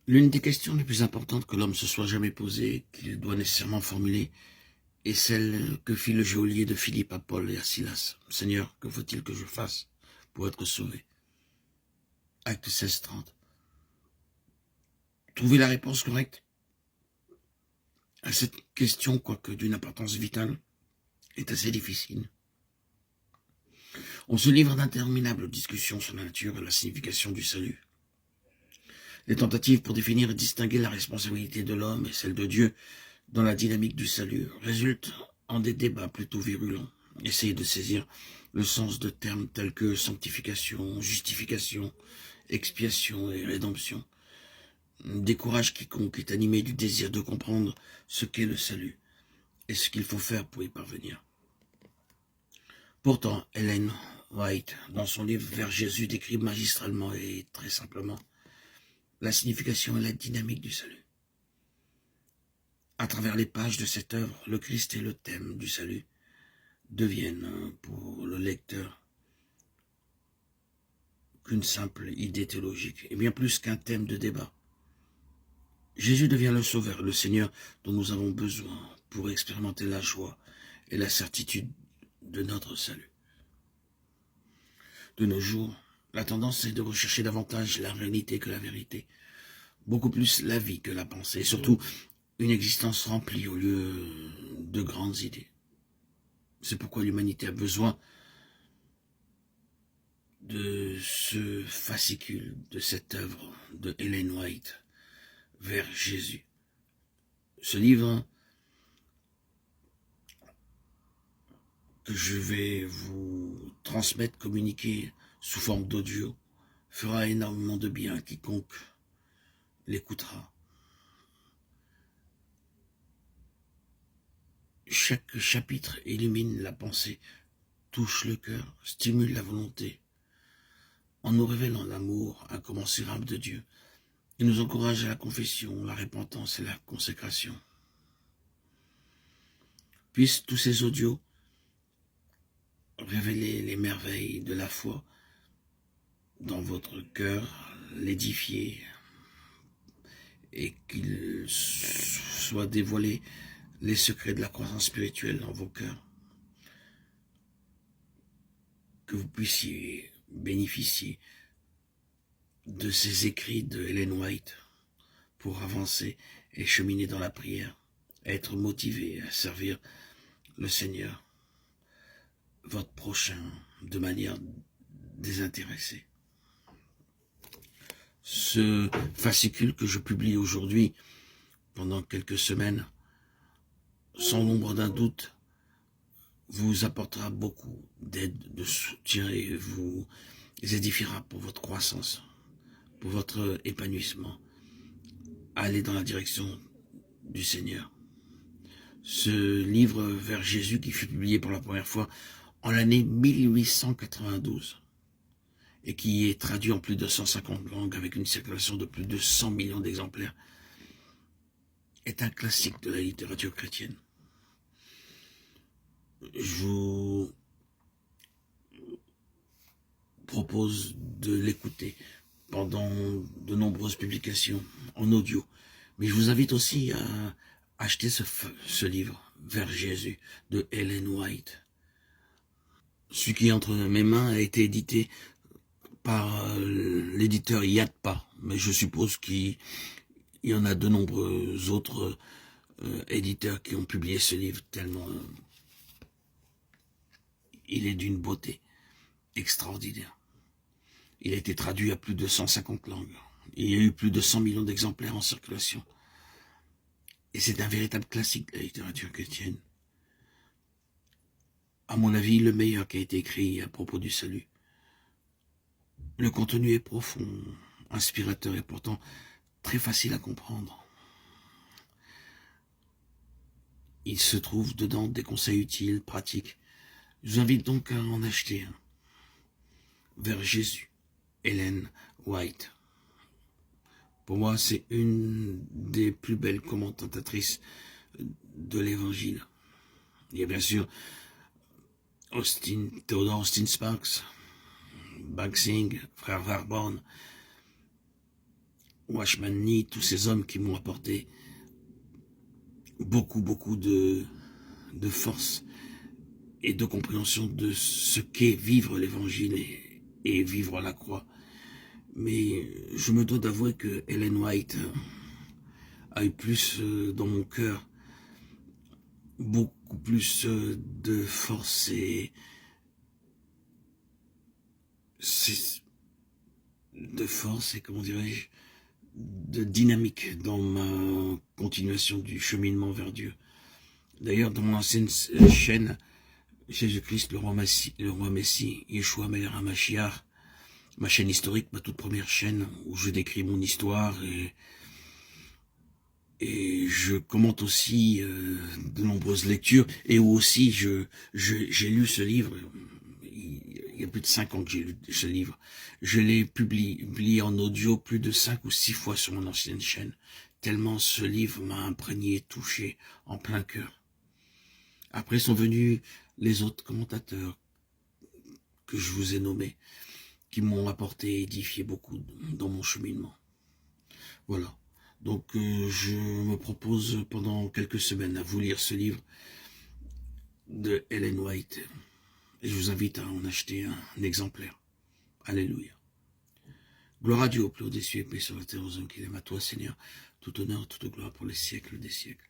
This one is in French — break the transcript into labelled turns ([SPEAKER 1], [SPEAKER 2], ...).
[SPEAKER 1] L'une des questions les plus importantes que l'homme se soit jamais posée, qu'il doit nécessairement formuler, est celle que fit le geôlier de Philippe à Paul et à Silas. « Seigneur, que faut-il que je fasse pour être sauvé ?» Acte 16:30. Trouver la réponse correcte à cette question, quoique d'une importance vitale, est assez difficile. On se livre d'interminables discussions sur la nature et la signification du salut. Les tentatives pour définir et distinguer la responsabilité de l'homme et celle de Dieu dans la dynamique du salut résultent en des débats plutôt virulents. Essayer de saisir le sens de termes tels que sanctification, justification, expiation et rédemption décourage quiconque est animé du désir de comprendre ce qu'est le salut et ce qu'il faut faire pour y parvenir. Pourtant, Ellen White, dans son livre Vers Jésus, décrit magistralement et très simplement la signification et la dynamique du salut. À travers les pages de cette œuvre, le Christ et le thème du salut deviennent pour le lecteur qu'une simple idée théologique, et bien plus qu'un thème de débat. Jésus devient le Sauveur, le Seigneur dont nous avons besoin pour expérimenter la joie et la certitude de notre salut. De nos jours, la tendance est de rechercher davantage la réalité que la vérité, beaucoup plus la vie que la pensée, et surtout une existence remplie au lieu de grandes idées. C'est pourquoi l'humanité a besoin de ce fascicule, de cette œuvre de Ellen White, Vers Jésus. Ce livre que je vais vous transmettre, communiquer sous forme d'audio, fera énormément de bien à quiconque l'écoutera. Chaque chapitre illumine la pensée, touche le cœur, stimule la volonté, en nous révélant l'amour incommensurable de Dieu. Il nous encourage à la confession, la repentance et la consécration. Puissent tous ces audios révéler les merveilles de la foi dans votre cœur, l'édifier, et qu'il soit dévoilé les secrets de la croissance spirituelle dans vos cœurs. Que vous puissiez bénéficier de ces écrits de Ellen White pour avancer et cheminer dans la prière, être motivé à servir le Seigneur, votre prochain, de manière désintéressée. Ce fascicule que je publie aujourd'hui, pendant quelques semaines, sans l'ombre d'un doute, vous apportera beaucoup d'aide, de soutien et vous édifiera pour votre croissance, pour votre épanouissement. Allez dans la direction du Seigneur. Ce livre Vers Jésus qui fut publié pour la première fois en l'année 1892 et qui est traduit en plus de 150 langues avec une circulation de plus de 100 millions d'exemplaires est un classique de la littérature chrétienne. Je vous propose de l'écouter pendant de nombreuses publications en audio. Mais je vous invite aussi à acheter ce livre, Vers Jésus, de Ellen White. Ce qui est entre mes mains a été édité par l'éditeur Yatpa, mais je suppose qu'il y en a de nombreux autres éditeurs qui ont publié ce livre, tellement il est d'une beauté extraordinaire. Il a été traduit à plus de 150 langues. Il y a eu plus de 100 millions d'exemplaires en circulation. Et c'est un véritable classique de la littérature chrétienne. À mon avis, le meilleur qui a été écrit à propos du salut. Le contenu est profond, inspirateur et pourtant très facile à comprendre. Il se trouve dedans des conseils utiles, pratiques. Je vous invite donc à en acheter un. Vers Jésus, Ellen White. Pour moi, c'est une des plus belles commentatrices de l'Évangile. Il y a bien sûr Theodore Austin Sparks, Bagsing, frère Verborn, Watchman Nee, tous ces hommes qui m'ont apporté beaucoup de force et de compréhension de ce qu'est vivre l'évangile et vivre la croix. Mais je me dois d'avouer que Ellen White a eu plus dans mon cœur, beaucoup plus de force et comment dirais-je, de dynamique dans ma continuation du cheminement vers Dieu. D'ailleurs, dans mon ancienne chaîne, Jésus-Christ, le roi Messie, Yeshua Meler HaMashiach, ma chaîne historique, ma toute première chaîne où je décris mon histoire et je commente aussi de nombreuses lectures et où aussi j'ai lu ce livre. Il y a plus de 5 ans que j'ai lu ce livre. Je l'ai publié en audio plus de 5 ou 6 fois sur mon ancienne chaîne, tellement ce livre m'a imprégné, touché en plein cœur. Après sont venus les autres commentateurs que je vous ai nommés, qui m'ont apporté et édifié beaucoup dans mon cheminement. Voilà. Donc je me propose pendant quelques semaines à vous lire ce livre de Ellen White. Et je vous invite à en acheter un exemplaire. Alléluia. Gloire à Dieu au plus haut des cieux et paix sur la terre aux hommes qu'il aime. À toi, Seigneur, tout honneur, toute gloire pour les siècles des siècles.